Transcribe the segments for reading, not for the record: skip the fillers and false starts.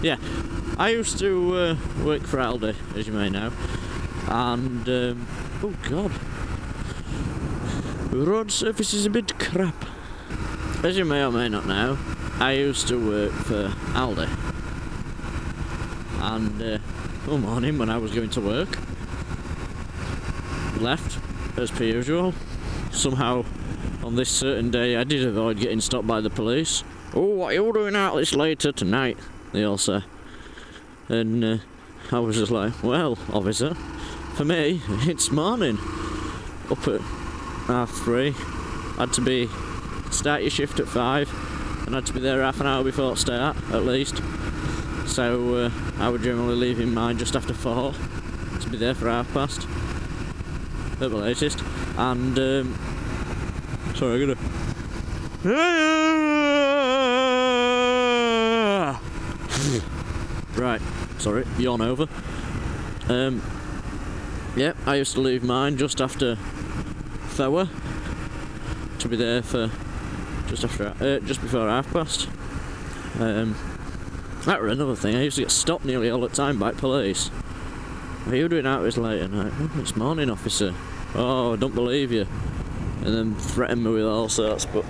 Yeah, I used to work for Aldi, as you may know, and oh god, the road surface is a bit crap. As you may or may not know, I used to work for Aldi, and one morning when I was going to work, left as per usual. Somehow on this certain day I did avoid getting stopped by the police. "Oh, what are you doing out this later tonight?" they all say. And I was just like, "Well, officer, for me it's morning. Up at 3:30. Had to start your shift at 5 and had to be there half an hour before start at least. So I would generally leave in mine just after 4 to be there for past at the latest. And sorry, I'm gonna right, sorry, yawn over. Yeah, I used to leave mine just after 4 to be there for just before past. That was another thing. I used to get stopped nearly all the time by police. "What are you doing out this late at night?" "Oh, it's morning, officer." "Oh, I don't believe you." And then threaten me with all sorts. But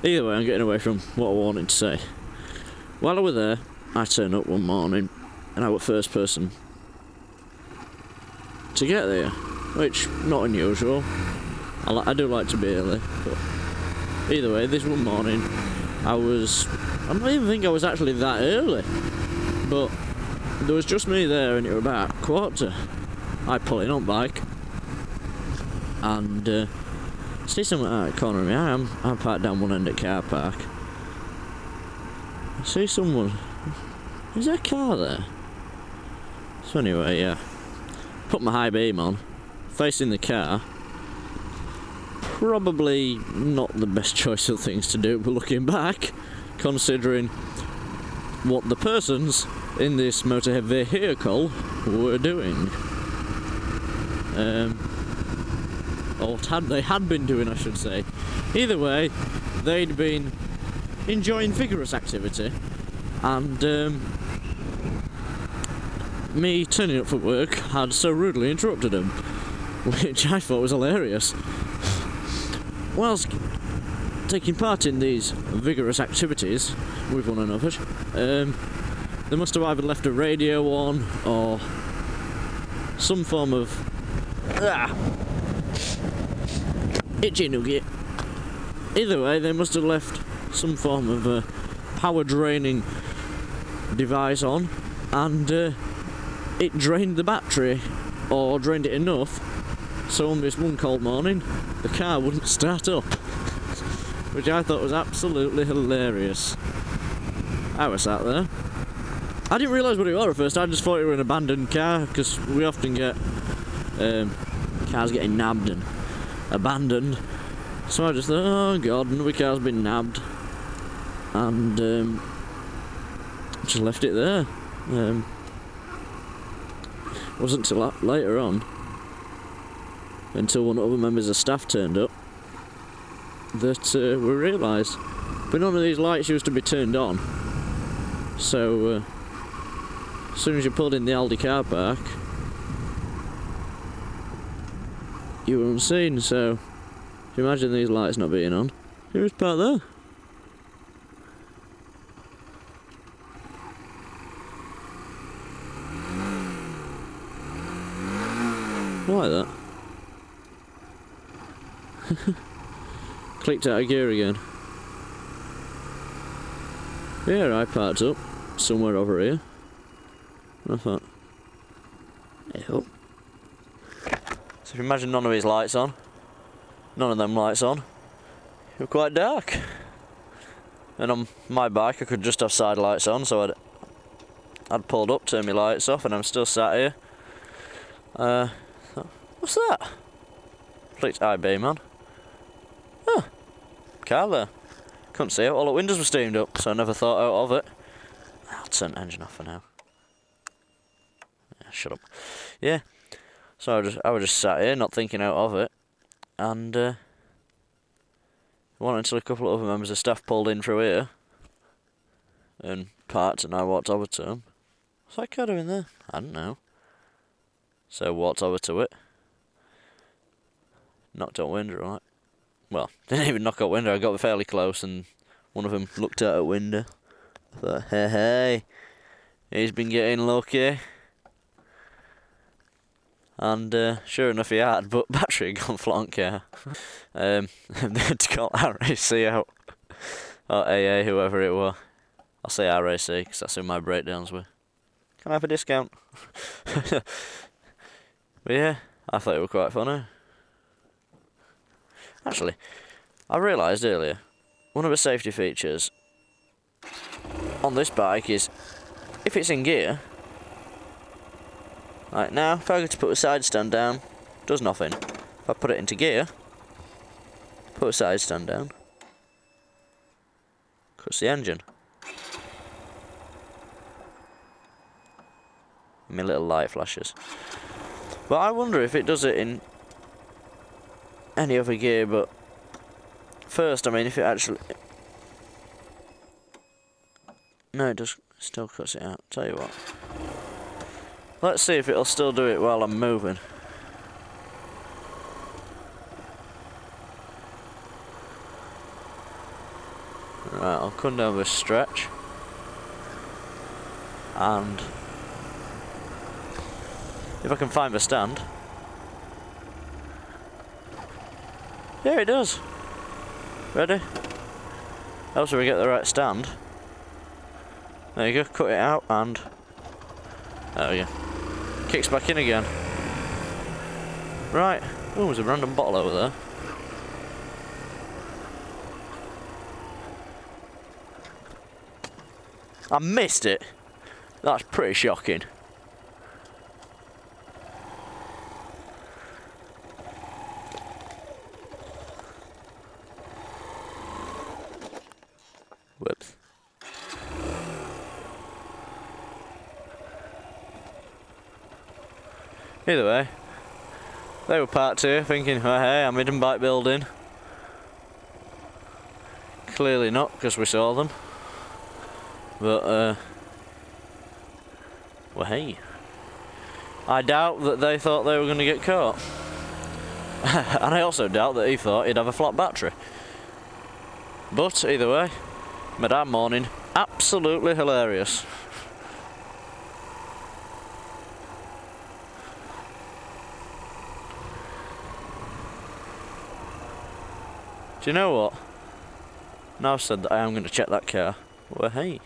either way, I'm getting away from what I wanted to say. While I was there, I turned up one morning and I was first person to get there, which not unusual. I do like to be early, but either way, this one morning I don't even think I was actually that early, but there was just me there and it was about 1:15. I pull in on bike and see someone out the corner of my eye. I'm parked down one end of the car park. I see someone. Is there a car there? So anyway, yeah. Put my high beam on, facing the car. Probably not the best choice of things to do, but looking back, considering what the persons in this motor vehicle were doing. Or they had been doing, I should say. Either way, they'd been enjoying vigorous activity, and me turning up for work had so rudely interrupted them, which I thought was hilarious. Whilst taking part in these vigorous activities with one another, they must have either left a radio on or some form of itchy nugget. Either way, they must have left some form of a power draining device on, and it drained the battery, or drained it enough so on this one cold morning the car wouldn't start up, which I thought was absolutely hilarious. I was sat there. I didn't realise what it was at first. I just thought it was an abandoned car, because we often get cars getting nabbed and abandoned. So I just thought, oh god, another car's been nabbed, and just left it there. It wasn't till later on, until one of the other members of staff turned up, that we realised. But none of these lights used to be turned on, so as soon as you pulled in the Aldi car park, you were unseen. So if you imagine these lights not being on, who was parked there? Like that. Clicked out of gear again. Yeah, I parked up somewhere over here. I thought, ew. So if you imagine none of these lights on, none of them lights on, you're quite dark. And on my bike I could just have side lights on, so I'd pulled up, turned my lights off, and I'm still sat here. What's that? Flicked I-beam on. Oh, car there. Couldn't see it, all the windows were steamed up, so I never thought out of it. I'll turn the engine off for now. Yeah, shut up. Yeah, so I was just sat here, not thinking out of it, and it wasn't until a couple of other members of staff pulled in through here, and parked and I walked over to him. What's that guy doing there? I don't know. So walked over to it. Knocked out window, right? Well, didn't even knock out window, I got fairly close and one of them looked out a window. I thought, hey, he's been getting lucky. And sure enough he had, but battery had gone flat on car. They had to call RAC out. Or AA, whoever it was. I'll say RAC, because that's who my breakdowns were. Can I have a discount? But yeah, I thought it was quite funny. Actually, I realised earlier, one of the safety features on this bike is, if it's in gear, like now, if I go to put a side stand down, does nothing. If I put it into gear, put a side stand down, cuts the engine. My little light flashes. But I wonder if it does it in any other gear, but first, I mean, if it actually... No, it does still cuts it out. Tell you what. Let's see if it'll still do it while I'm moving. Right, I'll come down this stretch. And if I can find the stand. Yeah, it does. Ready? Also, we get the right stand. There you go, cut it out and there we go. Kicks back in again. Right. Oh, there's a random bottle over there. I missed it. That's pretty shocking. Whoops. Either way, they were parked here thinking, oh, hey, I'm in bike building. Clearly not, because we saw them. But, well, hey. I doubt that they thought they were going to get caught. And I also doubt that he thought he'd have a flat battery. But, either way, Madame morning, absolutely hilarious. Do you know what? Now I've said that I am going to check that car. Well, hey.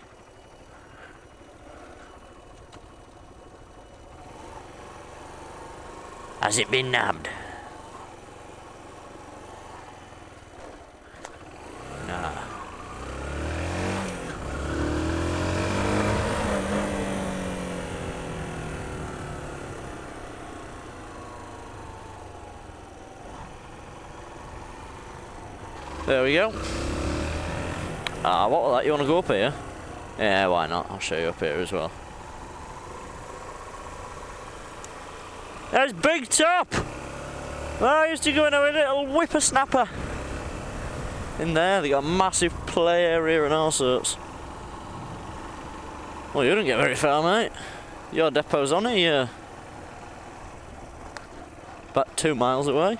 Has it been nabbed? Nah. There we go. What was that? You want to go up here? Yeah, why not? I'll show you up here as well. There's Big Top! Well, I used to go in a little whippersnapper. In there, they got a massive play area and all sorts. Well, you didn't get very far, mate. Your depot's on here. About 2 miles away.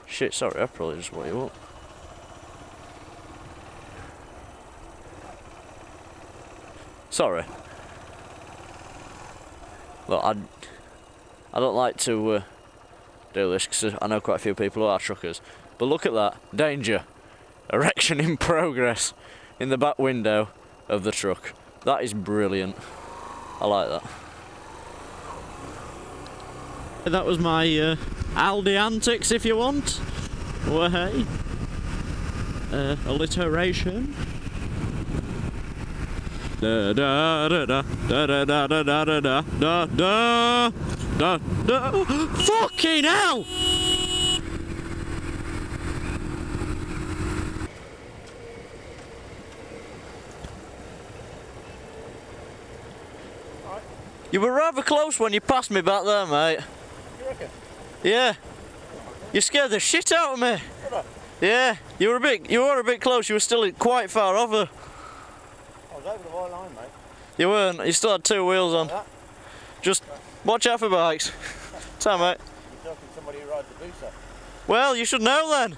Shit, sorry, I probably just woke you up. Sorry. Look, I don't like to do this because I know quite a few people who are truckers. But look at that. Danger. Erection in progress in the back window of the truck. That is brilliant. I like that. That was my Aldi antics, if you want. Well, hey. Alliteration. Da da da da da da da da da da da da da da. Fucking hell! You were rather close when you passed me back there, mate. You reckon? Yeah. You scared the shit out of me. Yeah, you were a bit close. You were still quite far off her. I was over the white line, mate. You weren't. You still had 2 wheels on. Like Just watch out for bikes. Time, mate. You're talking to somebody who rides the Busa. Well, you should know then.